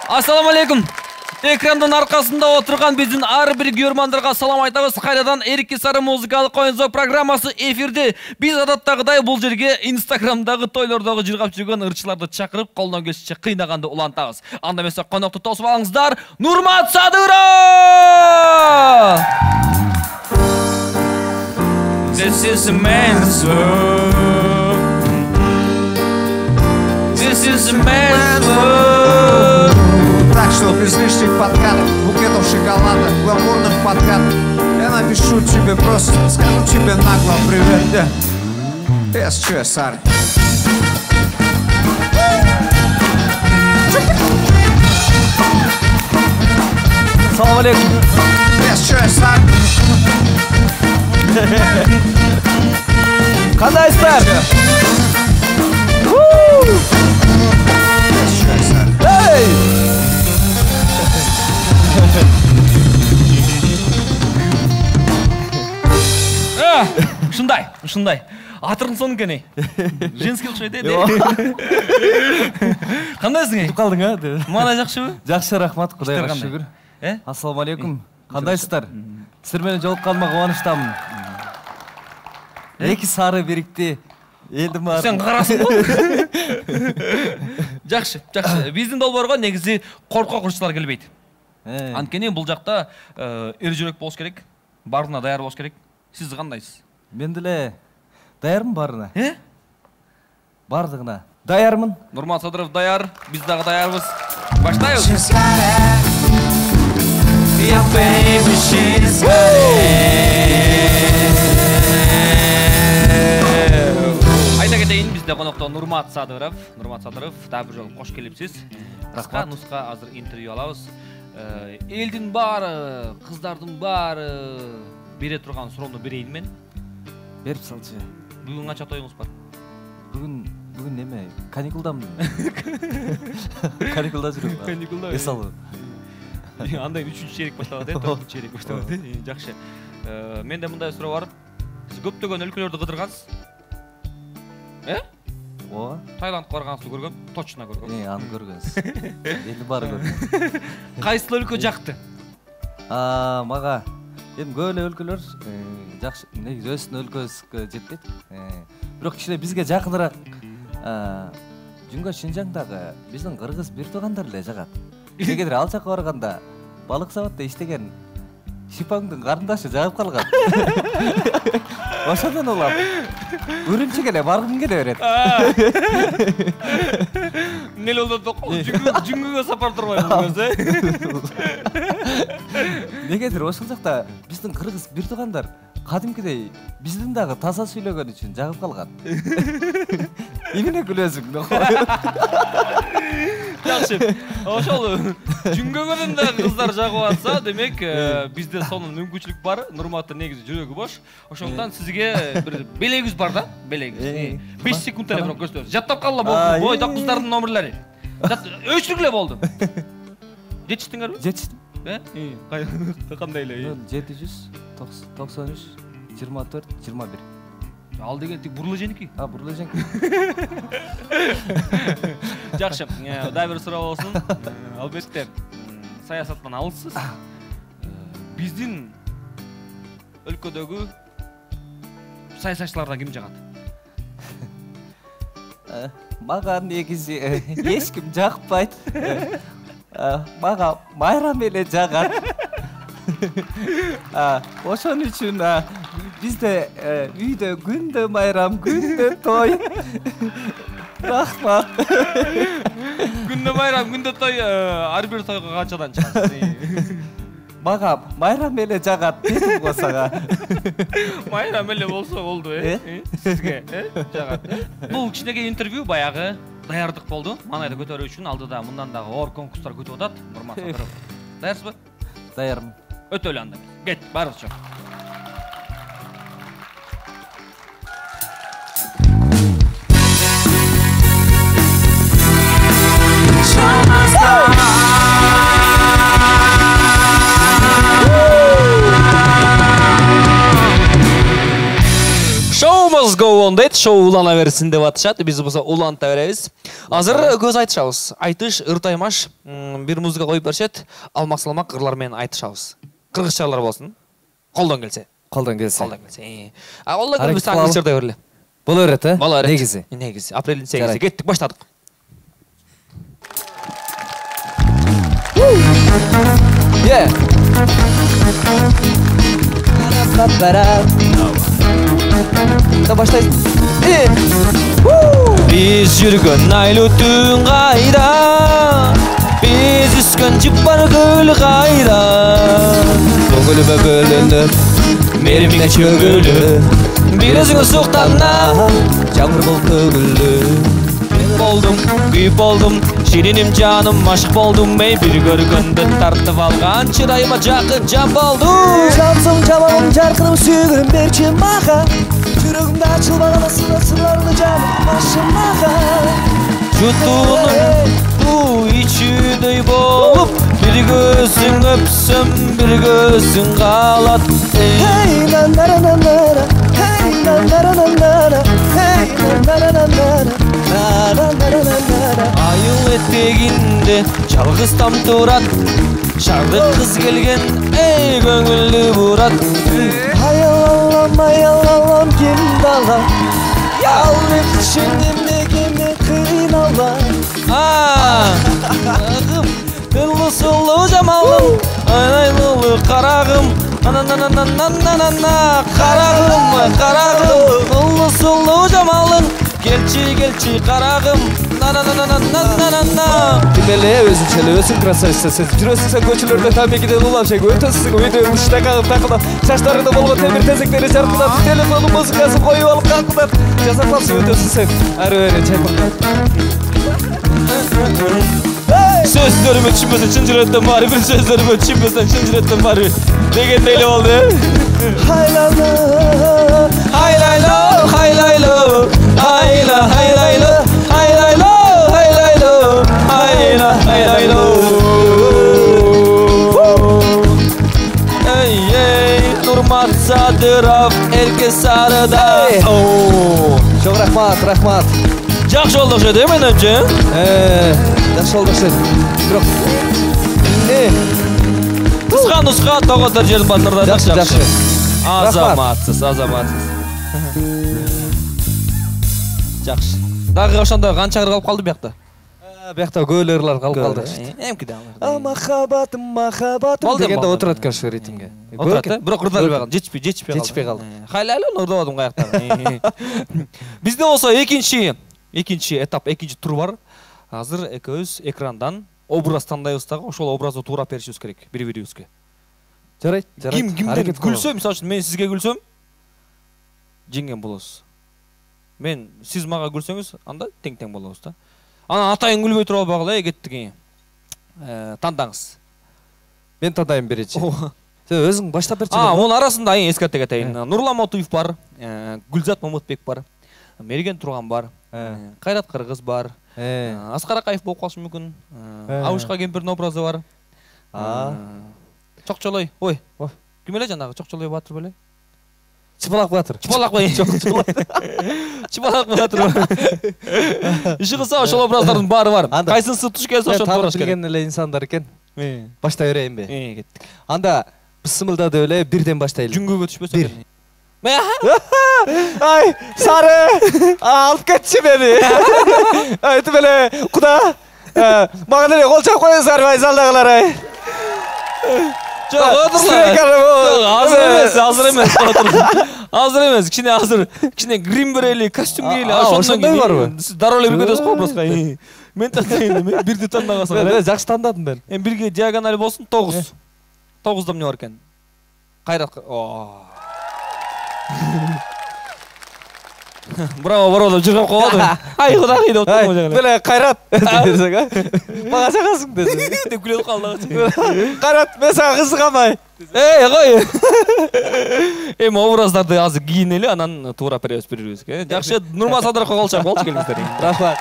Assalamu alaikum. Ekrandan arkasında oturgan bizim ар bir görmanlarga salam айтабыз. Кайрадан Эрикки Сары музыкалык коюнзок программасы эфирде. Биз адаттагыдай бул жерге Инстаграмдагы тойлордогу жыргап жүргөн ырчыларды чакырып, колдон келишинче кыйнаганды улантабыз. Анда эмесе конокто тосуп алыңыздар. Нурмат Садыров! This is a man's world. This is a man's world. Так что без лишних подкатов, букетов шоколада, гламурных подкатов. Я напишу тебе просто, скажу тебе нагло привет. СЧСР. Салам алейкум. СЧСР. Кандайсыздар? СЧСР. Эй! Ушундай. Атырдын сону кене. Женский окшойт эди. Кандайсың? Кутуп калдың, а? Мана жакшыбы? Жакшы, рахмат, Кудайга шүгүр. Ассаламу алейкум. Кандайсыздар? Сиздер менен жолукканыма кубанычтамын. Эки сары бирикти. Элдин баары. Сен карасың го? Жакшы. Биздин долбоорго негизи коркок ырчылар келбейт. Анткени бул жакта эр жүрөк болуш керек. Баарына даяр болуш керек. Сиз кандайсыз? Мен деле даярмын баарына. Бардыгына. Даярмын. Нурмат Садыров даяр, биз дагы даярбыз. Баштайбыз. Айта кетейин, бизде конокто Нурмат Садыров. Дагы бир жолу кош келипсиз. Кыска нуска азыр интервью алабыз. Элдин баары, кыздардын баары бере турган суроону берейин мен. Берип салчы. Бүгүн канча тоюңуз бар? Бүгүн неме? Каникулдамын. Каникулда жүрөм. Каникулда. Эсалуу. Андай 3-чү чейрек башталат, 4-чү чейрек башталат. Жакшы. Менде мындай суроо бар. Сиз көптөгөн өлкөлөрдү кыдыргансыз? Ооба. Таиландка барганыңызды көргөм, точно көргөм. Аны көргөнсүз. Эли баары көргөм. Кайсы өлкө жакты? Мага эми көп эле өлкөлөр жакшы, негизи өзүнүн өлкөсүгө жетпейт. Бирок кичине бизге жакыныраак Жүнгө Шинжаңдагы биздин кыргыз бир туугандар эле жагат. Негедир ал жакка барганда балык сабатта иштеген Шипаңдын карындашы жагып калган. Ошондон улам Үрүмчүгө эле баргым келе берет. Эмне болду? Жүнгөгө сапар турбай калганбыз, Негедир ошол жакта биздин кыргыз бир туугандар кадимкидей биздин дагы таза сүйлөгөн үчүн жагып калган. Эмне күлөсүң? Жакшы. Ошол жүнгөгөнүн да кыздар жагып атса, демек бизде сонун мүмкүнчүлүк бар. Нурматтын негизи жүрөгү бош. Ошондон сизге бир белегиз бар да, белегиз. 5 секунд эле бирок көрсөтөбүз. Жаттап калла болду. Бойдо кыздардын номерлери. Өчтүргүлө болду. Жетиштиңерби? Жетиштим. Кандай эле? 793 24 21. Ал деген тик бурлы женики. Бурлы женики. Жакшы. Дагы бир суроо болсун. Албетте, саясаттан алыссыз. Биздин өлкөдөгү саясатчылардан ким жагат? Мага негизи эч ким жакпайт. Мага майрам эле жагат. Ошон үчүн бизде үйдө күндө майрам, күндө той. Рахмат. Күндө майрам, күндө той, ар бир тойго канчадан чыгасыз? Мага майрам эле жагат дедим го сага. Майрам эле болсо болду, Сизге, жагат. Бул кичинекей интервью баягы даярдык болду. Манайды көтөрүү үчүн алдыда мындан дагы оор конкурстар күтүп атат. Нурмат Садыров. Даярсызбы? Даярмын. Өтө эле анда. Кет, барыңызчы. go on дейт, шоу улана берсин деп атышат. Биз болсо уланта беребиз. Азыр көз айтышабыз. Айтыш, ыртаймаш, бир музыка коюп беришет. Алмак-салмак кырлар менен айтышабыз. Кыргызчалар болсун. Колдон келсе. Колдон келсе. Колдон келсе. А колдон келбесе англисчерде берле. Боло берет, э? Боло берет. Негизи. Негизи. Апрелдин 8-и кеттик, баштадык. Yeah. Да баштайсың. Биз жүргөн айлуу түн кайда, биз үскөн жыпар көл кайда, Көңүлүмө бөлөнөп, меримге чөгүлүп, бир өзүңө суктанна, жамыр бол төгүлүп. болдум, күйүп болдум, шириним жаным машык болдум, эй бир көргөндө тартып алган чырайыма жакын жан болдум. Жансың жамалым жаркырым сүйгүнүм берчи мага, жүрөгүмдө ачылбаган сырларыңды жаным ашы мага. Жутуунун суу ичүүдөй болуп, бир көзүң өпсөм, бир көзүң калат. Hey na na na na na, hey na na na na na, hey na na na na na. Айыл этегинде жалгыз там турат, шардык кыз келген, эй көңүлдү бурат. Аялалам ким дала, ялып түшүнгөндө кыйналам. Ыллы сулуу жамалым, айлайлуу карагым, ананананананана, карагым, ыллы сулуу жамалым, келчи карагым, нанананананана. Демеле өзүң красавица, сен жүрөсүң сен көчөлөрдө тамекиден улам шек өтөсүң, үйдө ушта кагып такылап, чачтарыңда болгон темир тезектери жаркырап, телефондун музыкасын коюп алып какылдап, жасап алсың өтөсүң сен. Ары бери чайпакта. Сөздөрүмө түшүнбөсөң чын жүрөктөн баары бир, сөздөрүмө түшүнбөсөң чын жүрөктөн баары дегендей эле болду. Хайлайло, Хайлайло, хайлайло, хайла, хайлайло, хайлайло, хайлайло, хайла, хайлайло. Эй, Нурмат Садыров, Эрке Сарыда. Çok рахмат. Жакшы болду окшойт, менимче. Жакшы болду окшойт. Бирок Нуска тоготор жерин бар Нурда жакшы. Азаматсыз. Жакшы. Дагы ошондо канча кыр калып калды биякта? Биякта көбөлөр ырлар калып калды. Эмкиде алар. Махабатым дегенде отурат экен ошо ритмге. Отурат, бирок ырдалбай калды. Жетишпей калды. Хайлайло ырдабадым каяктан. Бизде болсо экинчи этап, экинчи тур бар. Азыр экөөбүз экрандан образ тандайбыз дагы, ошол образды туурап беришибиз керек бири-бирибизге. Жарайт. Кимден күлсөм, мисалы үчүн мен сизге күлсөм, жеңген болосуз. Сиз мага күлсөңүз, анда тең болобуз да. Анан атайын күлбөй туруп албагыла, кеттик. Тандаңыз. Мен тандайм биринчи. Сен өзүң баштап берчи. Мунун арасында эскерте кетейин. Нурлан Мотуев бар, Гүлзат Мамытбек бар, Мерген Турган бар, Кайрат Кыргыз бар, Аскар Акаев болуп калышы мүмкүн. Абышка кемпирдин образы бар. Чокчолой, ой. Ким эле жанагы Чокчолой Батыр беле? Чыпалак Батыр. Чыпалак Батыр. Иши кылса ошол образдардын баары бар. Кайсынсы туш келсе ошону тураш керек. Билген эле инсандар экен. Баштай берейинби? Кеттик. Анда бысымылдады эле бирден баштайлы. Жүнгөгө түшпөсө. Ай, сары! Алып кетчи мени. Айтып эле, Куда. Мага деле кол чап коюңуздар вокзалдагылар ай. Азыр эмес, кичине грим берели, костюм кийели, ошондон кийин. Дароо эле кетесиз го образга. Мен тандайм, бирди тандагансың. Жакшы тандадым мен. Бирге диагональ болсун 9. 9да эмне бар экен? Кайрат. Браво, деп жыргап койгон. Ай кудагый деп отурмун жагы. Беле Кайрат десең, мага чагасың десең. Деп күлүп калды. Кайрат, мен сага кызыгам ай. Кой. Эми образдарды азыр кийинели, анан туурап беребиз бири-бирибизге. Жакшы, Нурмат Садыровго кол чап болчу келиңиздер. Рахмат.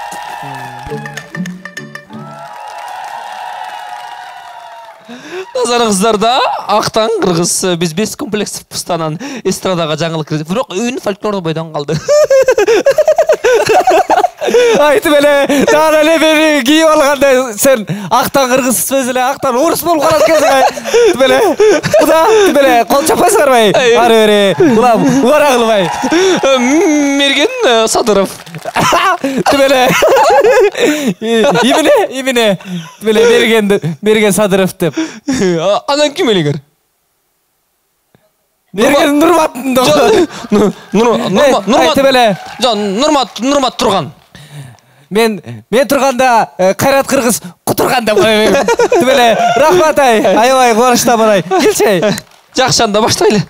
Назарыңыздарда Ақтан Қырғыз біз 5 комплекс пыстанан эстрадаға жаңылық кірді. Бірақ үйін фольклорды бойдан қалды. Айтып эле, тағы эле бери кийип алганда сен Ақтан Кыргыз сөзүлө Ақтан орус болуп калат экенсиң. Тип эле. Куда? Тип эле кол чаппайсыңарбай. Ары бери. Улам, убара кылбай. Мерген Садыров. Тип эле. Имине. Тип эле Мерген Садыров деп. Анан ким элегер? Мерген Нурмат. Нурмат Турган. Мен турганда Кайрат Кыргыз кутурганда болайм. Тип эле рахмат аябай кубанычта болай. Келчи. Жакшы анда баштайлы.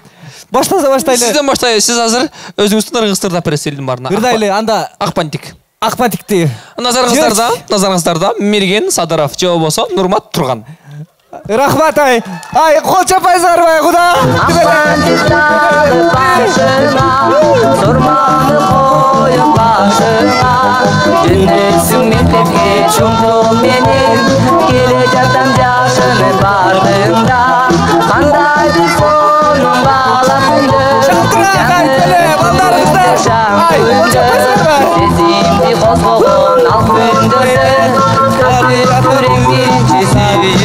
Баштайлы. Сизден баштайлы. Сиз азыр өзүңүздүн ыргыздарда пресселдин барына. Кырдайлы анда Акпантикти. Назарыңыздарда Мерген Садыров же болбосо Нурмат Турган. Рахмат кол чаппайсыңарбай куда? Жетесің мектепке чоңтол менен келе жатам жашыны бардыңда кандай бир сонун баласыңды сезимди козгогон ал күндөрдө күреңди сүйдү.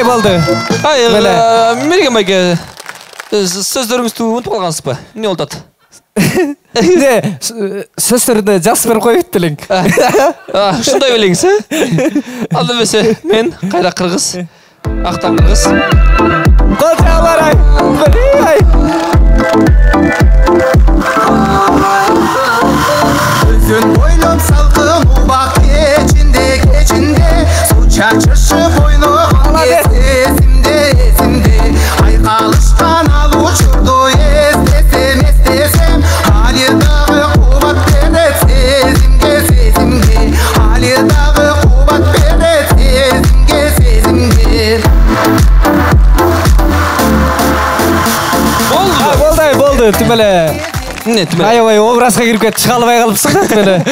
Болды. Мерген байке сөздөрүңүздү унутуп калгансызбы? Эмне болуп атат? Сөздөрүндө жазып берип коюп элең. Ушундай белеңиз, Ал эмесе мен кайра кыргыз, Ақтан Кыргыз. Кол чабалар Өзүн бойлоп салкын убак кечинде суу чачышы бойногон эсимде айкалышкан ал учурду эстесем али дагы кубат берет сезимге али дагы кубат берет сезимге Болду тим эле. Аябай образга кирип кетип чыга албай калыпсың да тим эле.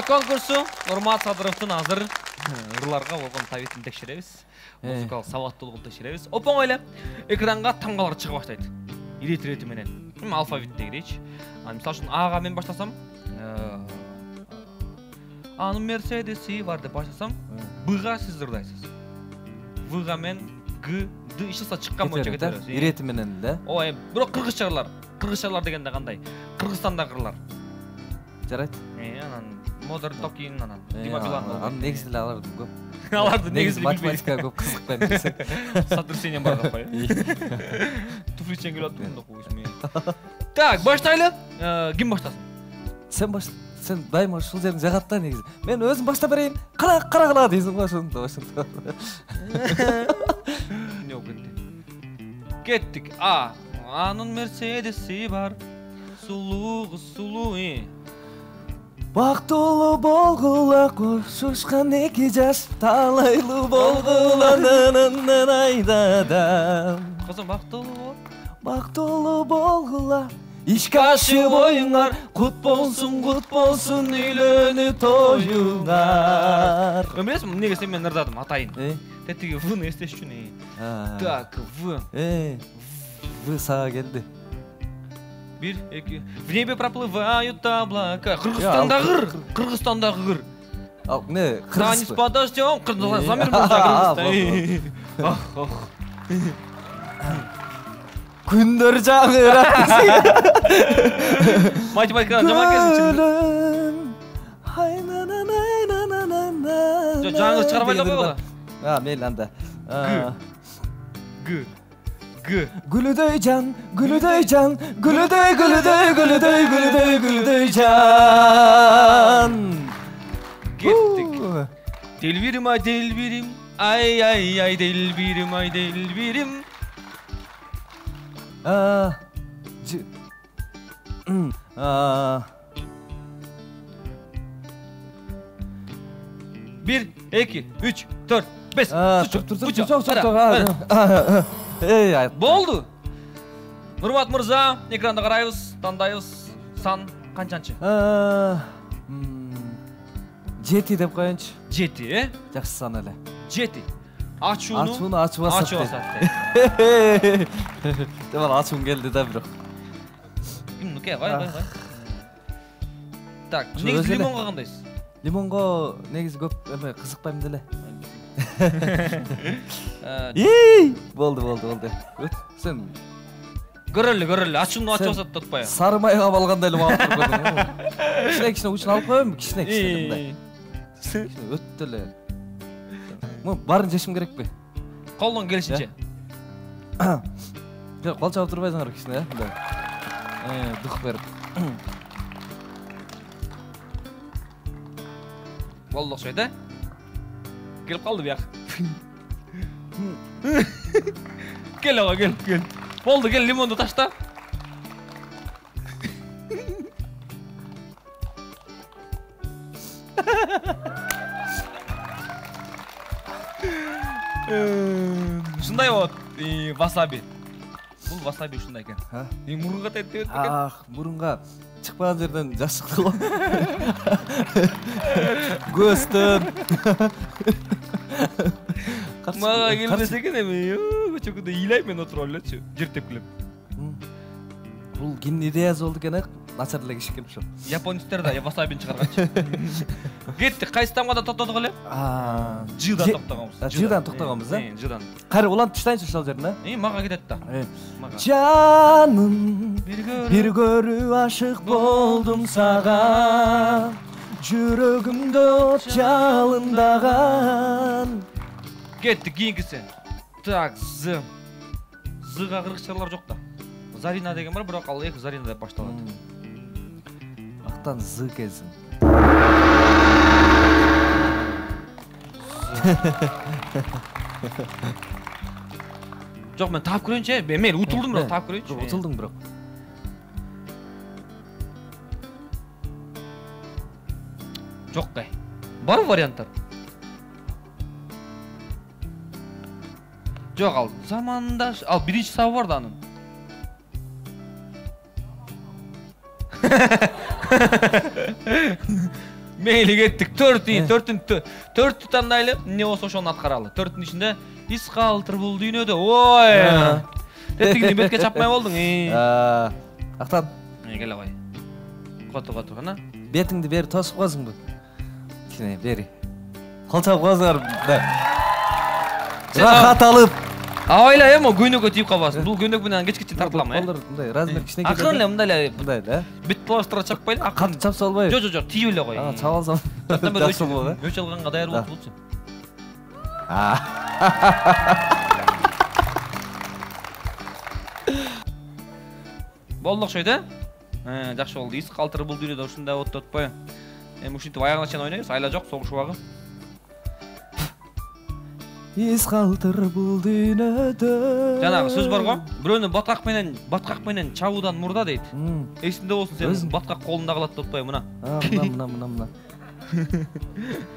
Конкурсу Нурмат Садыровдун азыр ырларга болгон табитин текшеребиз. Музыкалык сабаттуулугун текшеребиз. Оп-оңой эле экранга тамгалар чыга баштайт. Ирети менен. Алфавиттегичи. Мисалы үчүн Ага мен баштасам, Анын Мерседеси бар деп баштасам, Бга сиз ырдайсыз. Вга мен Г, Д ишса чыккан боюнча кетебиз. Ирети менен да. Ой, бирок кыргызчалар дегенде кандай? Кыргызстандагы ырлар. Жарайт. Анан Модер Токин анан Дима Билан. Анын негизинде алардым көп. Аларды негизи математикага көп кызыкпайм десең. Сотрясением бар капай. Туфли ченгел аттым да коюшмай. Так, баштайлы. Ким баштасын? Сен дайыма ушул жерин жагат да негизи. Мен өзүм баштап берейин. Кара дейсиң го ошондо. Не болуп кетти? Кеттик. Анын Мерседеси бар. Сулуу. Бактылуу болгула кошушкан эки жаш талайлуу болгула айдадам. Кызым бактылуу болгула ишке ашып оюңар кут болсун үйлөнүү тоюңар. Эмнеси эмнеге сен мен ырдадым атайын. Тетиги вны эстеш үчүн. Так, В. В сага келди. 1, 2. В небе проплывают облака. Кыргызстандагы кыр. Ал не? Танец подождём. Замер болса Кыргызстан. Күндөр жаңырат. Математикадан жаман кезинчи. Жаңыр чыгарбай эле койгула. Мейли анда. Г. G. Gülüdey can, gülüdey can, gülüdey gülüdey gülüdey gülüdey gülüdey can. Kettik. Delbirim ay delbirim. Ay ay ay delbirim ay delbirim. Bir, iki, üç, dört, beş. Болды. Nurmat Mырза, экранда қарайбыз, таңдайбыз. Сан қаншанчы? 7 деп қояйыншы. 7, Жақсы сан әлі. 7. Açуunu açıp açıp sattı. Demal açım geldi de бірақ. Нүке, қай. Так, негізі лимонға қандайсыз? Лимонға негізі көп қызықпаймын деле. Болды. Өт, сен Көрілі, açуunu açып сатты тұтпай. Сары майға балғанда елім алып тұрғаның. Кішіне ұшын алып қойым, кішіне. Өттілі. Барын жешім керек пе? Қолдан келішінше. Қол чабып тұрбайсыңар кішіне, дұқ беріп. Болды ұқсайды. Келіп қалды бияқ. Кел аға, кел. Болды, кел, лимонды ташта. Шындай от, васаби. Бұл васаби шындай екен. Мұрынға тәйіп деп екен. Мұрынға шықпаған жерден жас шықты ғой. Көстін. Маға келмес екен әме, көчекуді илаймен отыру әлетші, жертеп келіп. Бұл ген идеясы болды екен начарлы кешіп келіп шо. Японистер да васабин шығарғаншы. Кеттік, қайсы тамғада тоқтадық әле? Жидан тоқтағамыз. Жидан тоқтағамыз, Жидан. Қәрі олан тұштайыншы шал жеріне? Маға кетеді да. Жаным, бір көрі ашық болдым саған, жүрегімді от жалындаған. Кеттік, кейінгісі. Так, З. З-ға қырғызшалар жоқ та. Зарина деген бар, бірақ ал екі Зарина деп башталады. Ақтан З кезін. Жоқ, мен тап көрейінші, мен ұтылдым бірақ тап көрейінші. Ұтылдың бірақ. Жоқ қай. Бар варианттар? Жоқ, ал замандаш... Ал бірінші сабы бар да анын. Мейлі кеттік, төртті таңдайлы, не осы ошоны атқаралы. Төрттің ішінде ис қалтыр бұл дүйнөді, ой! Теттігіне бетке чапмай болдың, Ақтан. Келе қой. Қоту, қана. Бетіңді бері тосып қозың бұл. Кішіне, бері. Қолчап қозыңар. Рахат алып. Айла, емо, көйнекке тиіп қалбасын. Бұл көйнек бұнан кешкетші тартылама, размер кішіне келеді. Ақырын, мұндайлы. Мұндайлы, Бет пластыра чаппайлы. Қатты чапса олбай. Жоқ, тиіп өлі қой. Чап алсам. Жақсы бол, Өш алғанға дайыр болды бұлсын. Болдық шойды? Жақшы болды. Ис қалтыры бұл дүйнеде ұшында отты отпай. Мұшынтып аяғына шен ойнайыз. Айла жоқ, соғыш уағы. Ис қалтыр бұл дүйнеде. Жаңағы сөз бар ғой. Біреуіні батқақпенен чауыдан мұрда дейді. Есінде болсын сен батқақ қолында қалады отпай мұна. Мұна.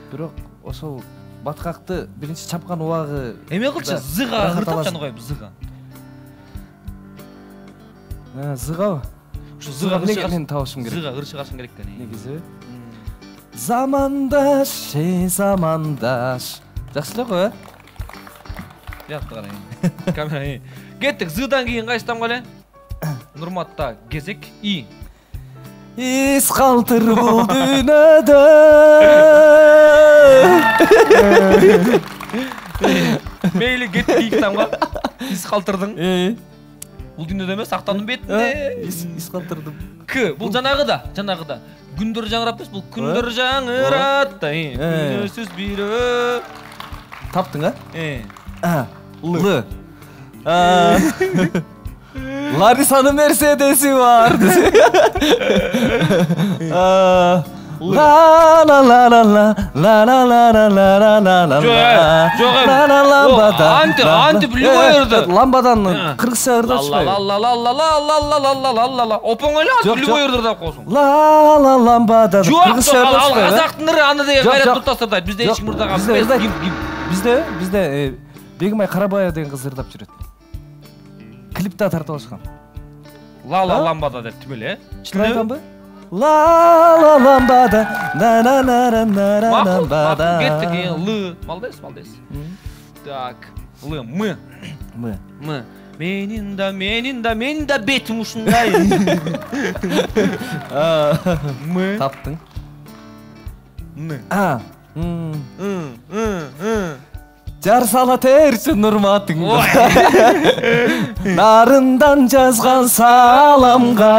Бірақ осыл батқақты бірінші чапқан уағы... Еме қылшы, зыға ғыртап жаны қойып, зыға. Зыға ау? Зыға ғыршы қаршын керек кәне. Негізі? Замандаш, замандаш. Жақсылы қой, Яқты қарай. Камера, Кеттік, зыдан кейін қайыстам қале? Нұрматта кезек, И. Ис қалтыр бұл дүйнөдө. Мейлі кеттік иіктамға. Ис қалтырдың. Бұл дүйнөдө емес, сақтаның бетінде. Ис қалтырдым. К. Бұл жанағы да. Күндір жаңырап біз, бұл күндір жаңырат. Күнөсіз бері. Таптың, Л. Larissa'nın Mercedes'i var. La la la la la la la la la la la la la. Anti biliyor muydu? Lambadan kırıksa ırda çıkıyor. La. Opon öyle anti biliyor muydu da kosun. La lambada. Kırıksa ırda çıkıyor. Kazaktınır anı diye gayret tutasırdaydı. Bizde hiç burada kalmıyor. Bizde Begimay Карабаева деген кыз ырдап жүрөт. Клипте тартып алышкан. La lambada деп тимеле. Шын айтамбы? La lamбада. На lamбада. Кеттик, Л. Молодец. Так, Л, М. Менин да бетим ушундай. М. Таптың. Н. Жар сала терчи нурматыңды. Нарындан жазган саламга.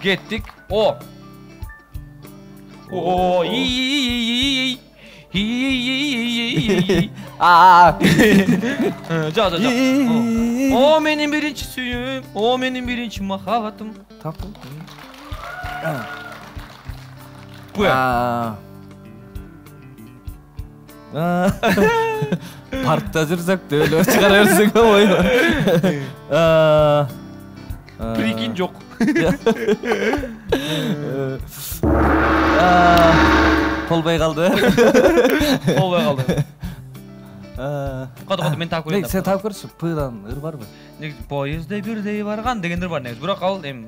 Кеттик. О. Жа. О менин биринчи сүйүм, о менин биринчи махабатым. Таптың. П. Паркта жүрсөк дөөлө чыгара берсең ойнор. Прикинь жок. Болбой калды. Кото мен таап көрөйүн. Сен таап көрчү, П'дан ыр барбы? Негизи поездде бирдей барган дегендер бар негизи. Бирок ал эми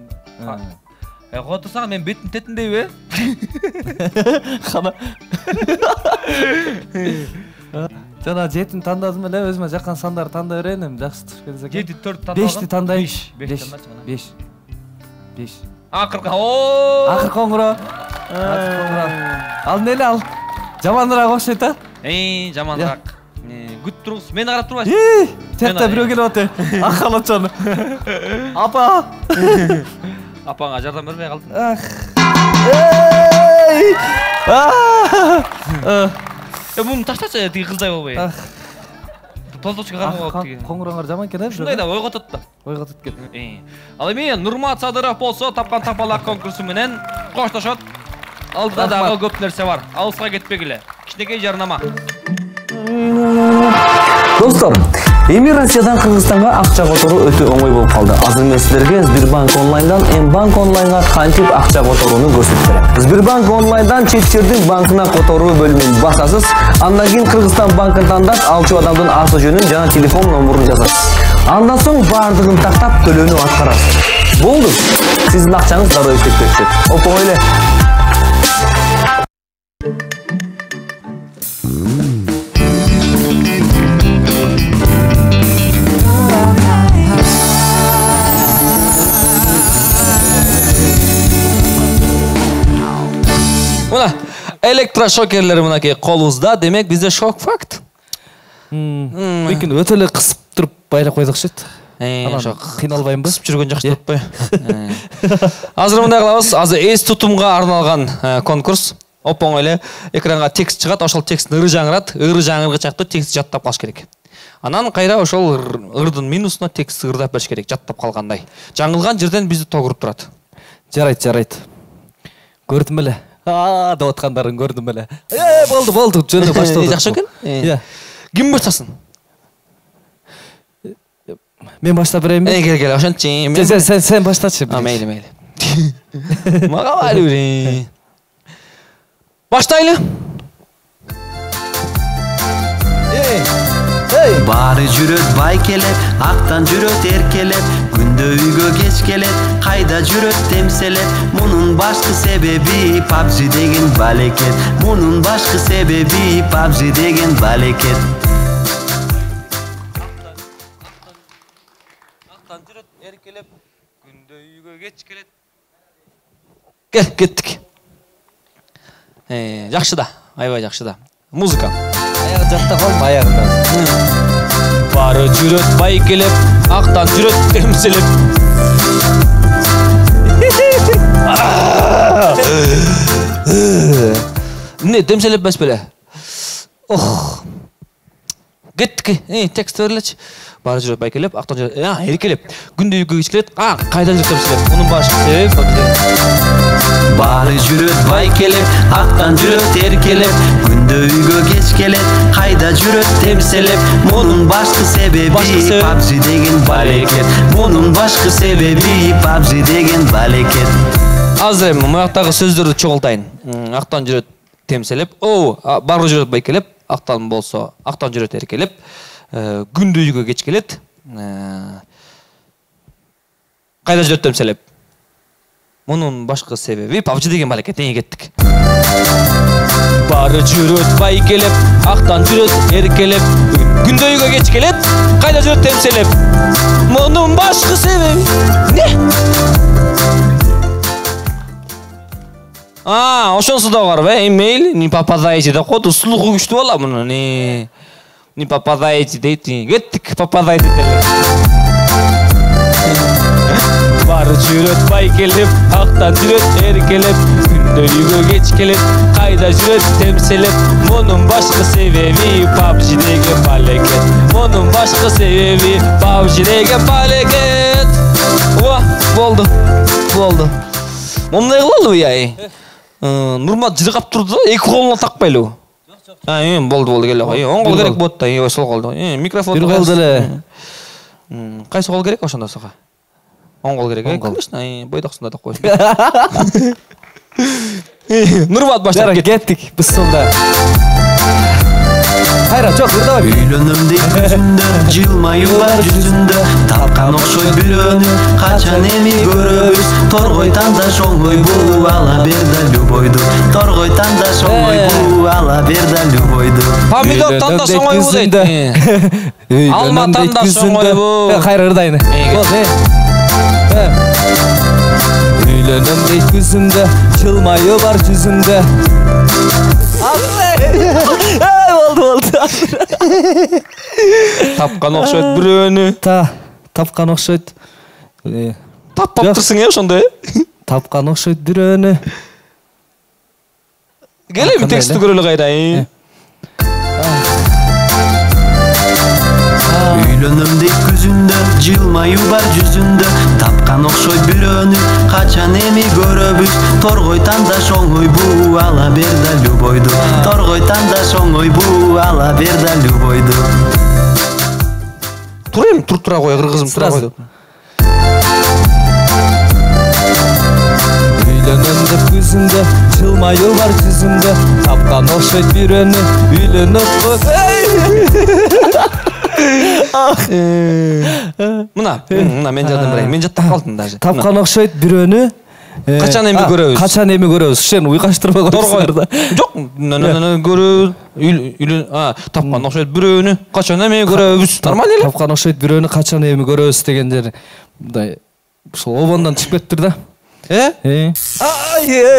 Котурсаң мен беттин тетиндейби? Кана. Жана жетин тандадым эле, өзүмө жаккан сандарды танда берейин, эми жакшы түшкөнсө. 7-4 тандаган. 5ти тандайм. 5. Акыркы. О! Акыркы коңгуроо. Ал неле ал? Жаманыраак окшойт а? Жаманыраак. Күтүп туруңуз. Мени карап турбайсыз. Текте бирөө келип атты. Акалачаны. Апа. Апаңа жардам бербей калдым. Муну таштачы тиги кыздай болбой. Толточко кармап алып тиги. Коңгуроңор жаман экен, Ушундай да ойготот да. Ойготот экен. Ал эми Нурмат Садыров болсо тапкан тапалак конкурсу менен коштошот. Алдыда дагы көп нерсе бар. Алыска кетпегиле. Кичинекей жарнама. Достор, эми Россиядан Кыргызстанга акча которуу өтө оңой болуп калды. Азыр мен силерге Сбербанк онлайндан Мбанк онлайнга кантип акча которууну көрсөтүп берем. Сбербанк онлайндан чет жердин банкына которуу бөлүмүн басасыз. Андан кийин Кыргызстан банкын тандап, алчу адамдын аты жөнүн жана телефон номурун жазасыз. Андан соң бардыгын тактап төлөөнү аткарасыз. Болду. Сиздин акчаңыз дароо иштеп кетет. Оңой эле. Мына электрошокерлер мынакей колубузда. Демек бизде шок факт. Бекин өтө эле кысып туруп байлап койдук шет. Шок. Кыйналбайбы? Кысып жүргөн жакшы деп атпайбы? Азыр мындай кылабыз. Азыр эс тутумга арналган конкурс. Оп-оңой эле экранга текст чыгат, ошол текст ыры жаңырат, ыры жаңыргычакты текст жаттап калыш керек. Анан кайра ошол ырдын минусуна текст ырдап бериш керек, жаттап калгандай. Жаңылган жерден бизди тогуруп турат. Жарайт. Көрдүм эле. Деп аткандарын көрдүм эле. Болду, жөнү баштадык. Жакшы экен? Ким баштасын? Мен баштап берейинби? Кел, ошентчи. Сен баштачы. Мейли. Мага баары. Баштайлы. Бары жүрөт байкелеп, актан жүрөт эркелеп, күндө үйгө кеч келет, кайда жүрөт темселеп. Мунун башкы себеби PUBG деген балекет. Мунун башкы себеби PUBG деген балекет. Актан жүрөт эркелеп, күндө үйгө кеч келет. Кеттик. Жакшы да, аябай жакшы да. Музыка. Аяк жатта калма, аягында. Бары жүрөт байкелеп, актан жүрөт темселеп. Не темселеп бес беле? Кеттік. Текст өрлечі. Бары жүрет байкелеп, ақтан жүрет. Еркелеп. Күнде үйге кешкелет. Қайда жүрет темселеп. Оның башқы себеп Бары жүрет байкелеп, ақтан жүрет еркелеп, күнде үйге кеш келет, қайда жүрет темселеп. Мұның башқы себеби PUBG деген балекет. Мұның башқы себеби PUBG деген балекет. Азыр мұяқтағы сөздерді чоғылтайын. Ақтан жүрет темселеп, бары жүрет байкелеп, ақтан болса, ақтан жүрет еркелеп, күнде үйге кеш келет, қайда жүрет темселеп. Мұның башқы себеби PUBG деген балекет. Кеттік. Бары жүрет байкелеп, ақтан жүрет еркелеп, күнде үйге кеш келет, қайда жүрет темселеп. Мұның башқы себеби. Не? Ошонсу да бар, имейл, не попадаете да қоды, слуху күшті бола мұны, не попадаете дейті, кеттік, попадаете деле. Бары жүрет байкелеп, ақтан жүрет еркелеп, күнде үйге кеш келет, қайда жүрет темселеп. Мұның башқы себеби PUBG деген балекет. Мұның башқы себеби PUBG деген балекет. Болды. Мұндай қылалы бұй. Нұрмат жырғап тұрды, екі қолына тақпайлы. Болды, келі қой. Он қол керек болды, сол қолды. Микрофон. Bir qol dele. Қайсы қол керек ошанда соға? Он қол керек, конечно, бойдақсында да қойсын. Нұрмат баштап Жаран кеттік, біз сонда. Қайра, жоқ, давай. Үйленімдей күзінде, жылмайы бар жүзінде, тапқан оқшой бүрені, қачан еми көрөбүз. Торғойтан да шоңой бұл, ала берді любойду. Торғойтан да шоңой бұл, ала берді любойду. Помидортан да шоңой бұл дейді. Алматан да шоңой бұл. Қайра, ырдайны. Үйленім дейт күзінде, жылмайы бар жүзінде. Болды. Тапқан оқшайды бүрені. Тапқан оқшайды. Таппап тұрсың ошондай? Тапқан оқшайды бүрені. Келемін тексті көрілі қайда. Үйленімдей күзінде, жылмайы бар жүзінде, тапқан оқшой бүрені, қачан еми көрөбүз. Торғойтан да шоңой бұл, ала берді любойду. Торғойтан да шоңой бұл, ала берді любойду. Тұра қой, қырғызым, тұра қойды. Үйленімді күзінде, жылмайы бар жүзінде, тапқан оқшайды бүрені, үйленіп қой. Мына мен жадым бірай, мен жаттап қалдым даже. Тапқан оқшайды бүрені. Қачан еми көрөбүз? Қачан еми көрөбүз? Шен уйқаштырма қойсыңдар да. Жоқ, көрөбүз. Тапқан оқшайды бүрені, қачан еми көрөбүз? Нормально еле? Тапқан оқшайды бүрені, қачан еми көрөбүз дегендер. Сол обандан түсіп кеттір да.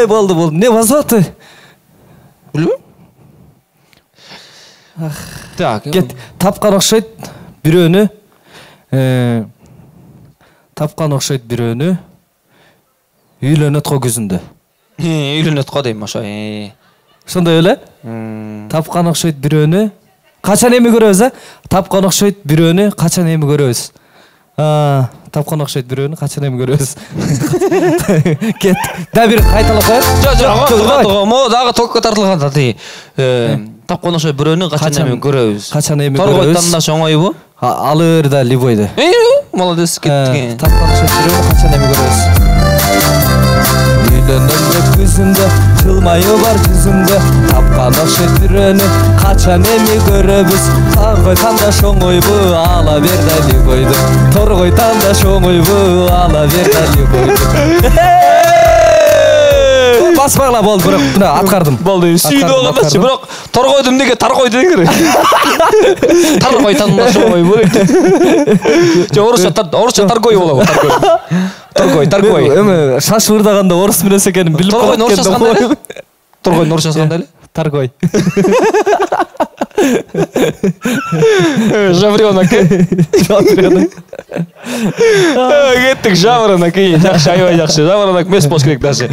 Болды. Не базаты? Білбейм. Так, кет. Тапқан оқшайды бүрені. Тапқан оқшайды бүрені. Үйленет қо күзінде. Үйленет қо дейм ошо. Сондай өлі? Тапқан оқшайды бүрені. Қачан еми көрөбүз, Тапқан оқшайды бүрені, қачан еми көрөбүз? Тапқан оқшайды бүрені, қачан еми көрөбүз? Кет. Да бір қайталап қояр? Жоқ, дағы токқа тартылған тати. Тапқан оқшайды бүрені, қачан еми көрөбүз? Қачан еми көрөбүз? Торғойтан да шоңой бұ? Алыр да любойды. Молодец, кеттіген. Тапқан оқшайды бүрені, қачан еми көрөбүз? Үйленімді күзінде, жылмайы бар жүзінде, тапқан оқшайды бүрені, қачан еми көрөбүз? Торғойтан да шоңой бұ, ала берді любойды. Торғойтан да шоңой бұ, ала берді любойды. Баспағла болды, бірақ атқардым. Болды, сүйді оғандашы, бірақ торғойдым неге тарғойды дегір. Тарғойтан да шоңой бұ. Орысша таргой ола бұ. Таргой. Шаш ұрдағанда орыс мінес екенім біліп қалып кенді. Торғойын орысша сықанда әлі? Таргой. Жавренок. Кеттік жавренок. Жақшы, айбай жақшы. Жавренок мес болш керек даже.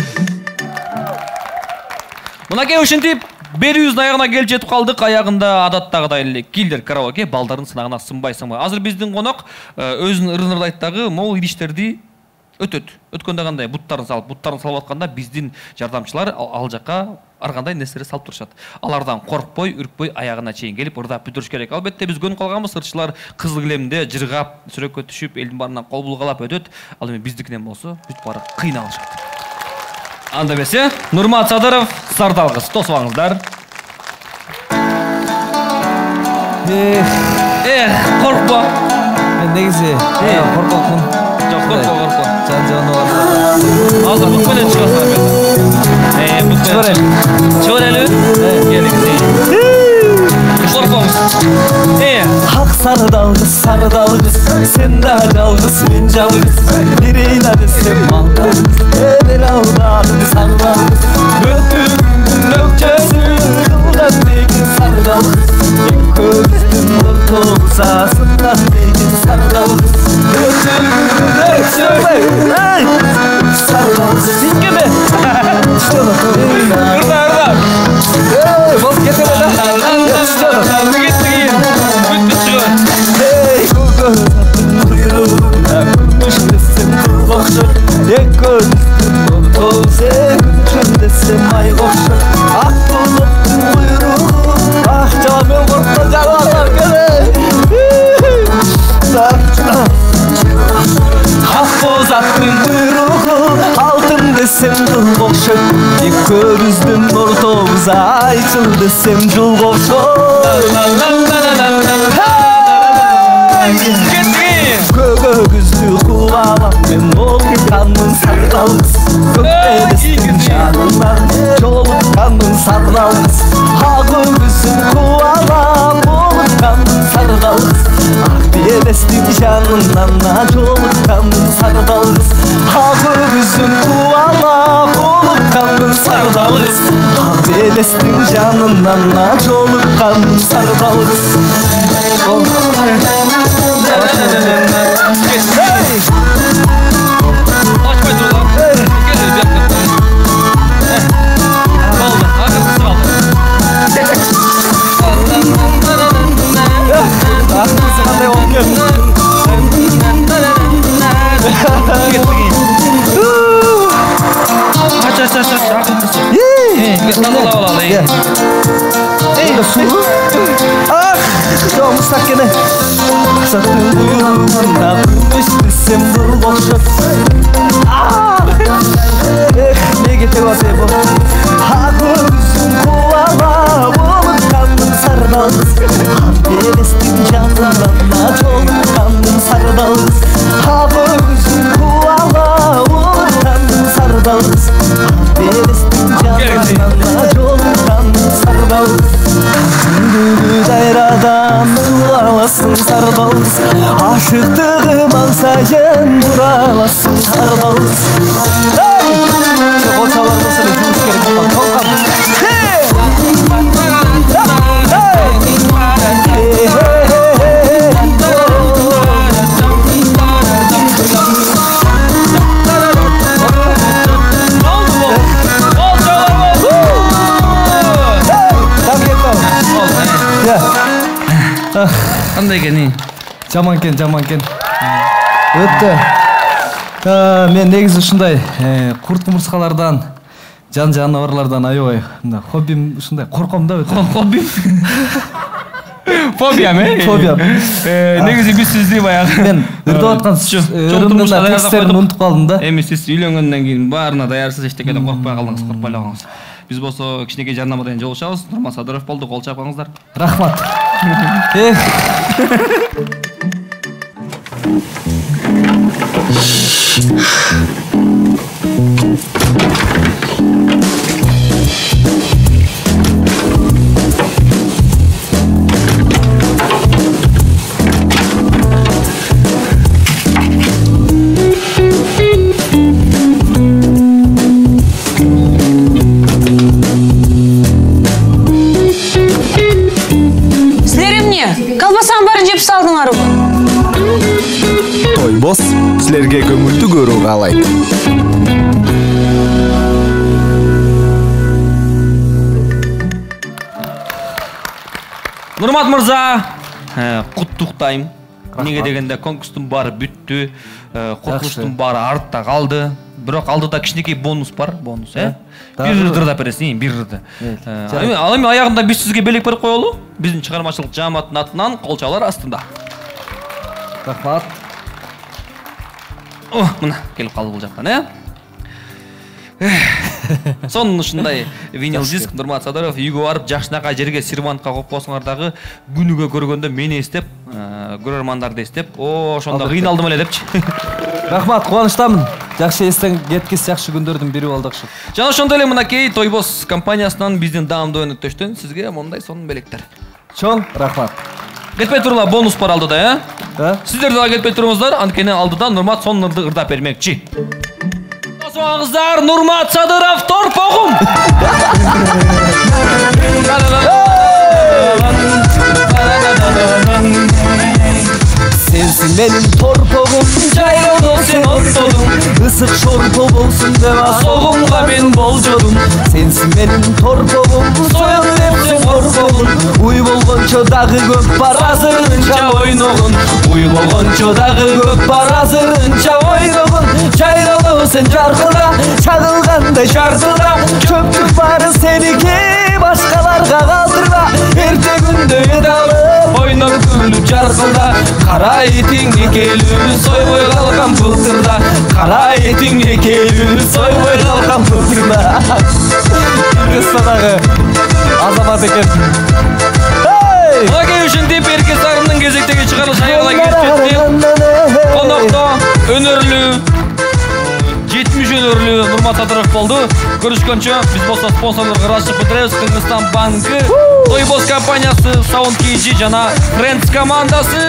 Мынакей ушинтип Берүүбүздүн аягына келип жетип калдык. Аягында адаттагыдай эле Киллер караоке балдардын сынагына сынбай. Азыр биздин конок өзүнүн ырнырдайттагы могул идиштерди өткөндө кандай буттарын салып атканда биздин жардамчылар ал жака ар кандай нерселерди салып турушат. Алардан коркпой, үркпөй аягына чейин келип ырдап бүтүрүш керек. Албетте биз көнүп калганбыз, ырчылар кызыл килемде жыргап, сүрөккө түшүп, элдин баарынан кол булгалап өтөт. Ал эми биздикинен болсо бүт баары кыйналышат. Анда берсе, Нурмат Садыров, Сардалгыз, тосуңуздар. Коркпо. Мен негизи коркокмун. Жок, коркпо. Жан-жаны бар. Азыр бук менен чыгасыңар. Чыгырелби? Келиңиз. Коркпоңуз. Ак сардалгыз, сен да жалгыз, мен жалгыз. Бирина десем малтабыз, бир алдады сардалгыз. Өтүндүн өкчөсү кылдан деген сардалгыз. Көздүн ортосасынан деген сардалгыз. Өтүндүн өкчөсү сардалгыз. Сиңгеме? Болуп кетели да. Көбүздүн ортобуз айчыл десем жол кошот. Көбүздү кубалап мен олукканмын сардалгыз. Көктөбестин жанынан жолукканмын сардалгыз. Ак көбүздүн кубалап олукканмын сардалгыз. Ак белестин жанынан жолукканмын сардалгыз. Ак көбүздүн кубалап олукканмын сардалгыз. Ак белестин жанынан жолукканмын сардалгыз. Aşıktığım ansayın duralısın sardalgız. O çalarda sana cümüş gerek olan kalkan. Qanday ekan? Жаманкен. Өтті. Мен негізі ушундай курт кумурскалардан, жан жаныбарлардан аябай хоббим ушундай корком да өтө. Хоббим? Фобиям, Фобиям. Негизи биз сизди баягы мен ырдап аткан ырымдын тексттерин унутуп калдым да. Эми сиз үйлөнгөндөн кийин баарына даярсыз, эчтекеден коркпой калдыңыз, коркпой эле. Биз болсо кичинекей жарнамадан жолугушабыз. Нурмат Садыров болду, кол чапаңыздар. Рахмат. Колбасаң барын жеп салдыңар ғой. Тойбос силерге көңүлдүү көрүү каалайт. Нурмат мырза, құттықтаймын. Неге дегенде конкурстың бары бүтті, құтылыштың бары артта қалды. Бірақ алдыда кішінекей бонус бар, бонус, бір жырда бересің, бір жырда. Ал эми аяғында біз сізге белек беріп қойылу, біздің шығармашылық жамааттың атынан қолшалар астында. Рахмат. Мына, келіп қалды бұл жақтан, Сонын ұшындай винил диск Нурмат Садыров үйге барып жақшынақа жерге сервантқа қоп қосыңардағы күніге көргенде мені естеп, көрермандарды естеп, ошонда қиналдым әле депчи. Рахмат, қуаныштамын. Жақшы естен кеткес жақшы күндердің бірі болдықшы. Жана ошондой эле мынакей Тойбос компаниясынан биздин даамдуу өнөктөштөн сизге мондай сонун белектер. Чоң, рахмат. Кетпей турула бонус бар алдыда, Сиздер дагы кетпей туруңуздар, анткени алдыда Нурмат сонунду ырдап бермекчи. Soğanızlar Nurmat Sadırov torpog'um. Sensin benim torpog'um, jayrağda sen ottodum. Isık şorpo bolsun dema soğumga ben bolcodum. Sensin benim torpog'um, soyun hepsi korkog'un. Uy bolgonço dagı köp bar azırınca oynog'un. Uy bolgonço dagı köp bar azırınca oynog'un. Jayrağda sen jarkıda, çağılganda şartıda. Çöptük barı seniki başkalarga kaldırma. Erte günde edalıp oynar gülüp jarkıda. Kara etingge kelүү сойбой калган былтырда. Кара этиңге келүү сойбой калган былтырда. Кыстадагы азамат экен. Лагей үчүн деп эрке сарымдын кезектеги чыгарылышы аягына келип конокто өнөрлүү 70 өнөрлүү Нурмат Садыров болду. Көрүшкөнчө биз болсо спонсорлорго ыраазычылык билдиребиз. Кыргызстан банкы, Тойбос компаниясы, Sound KG жана Friends командасы.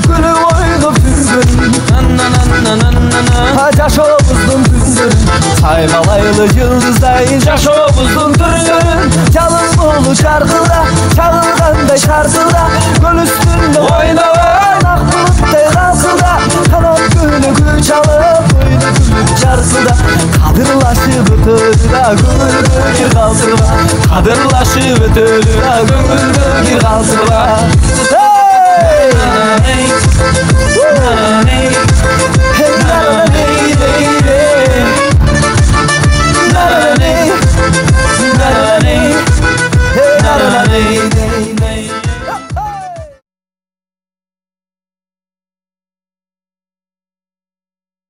Күнү ойноп жүргөн жашообуздун күндөрүн саймалайлы жылдыздай жашообуздун түрүн жалын болу чаркылда чагылгандай шартылда көл үстүндө ойногон ак булуттай калкылда канат күнү күч алып ойну күлүп жаркылда кадырлашып өтөлүра көңүлгө кир калтырба кадырлашып өтөлүра көңүлгө кир калтырба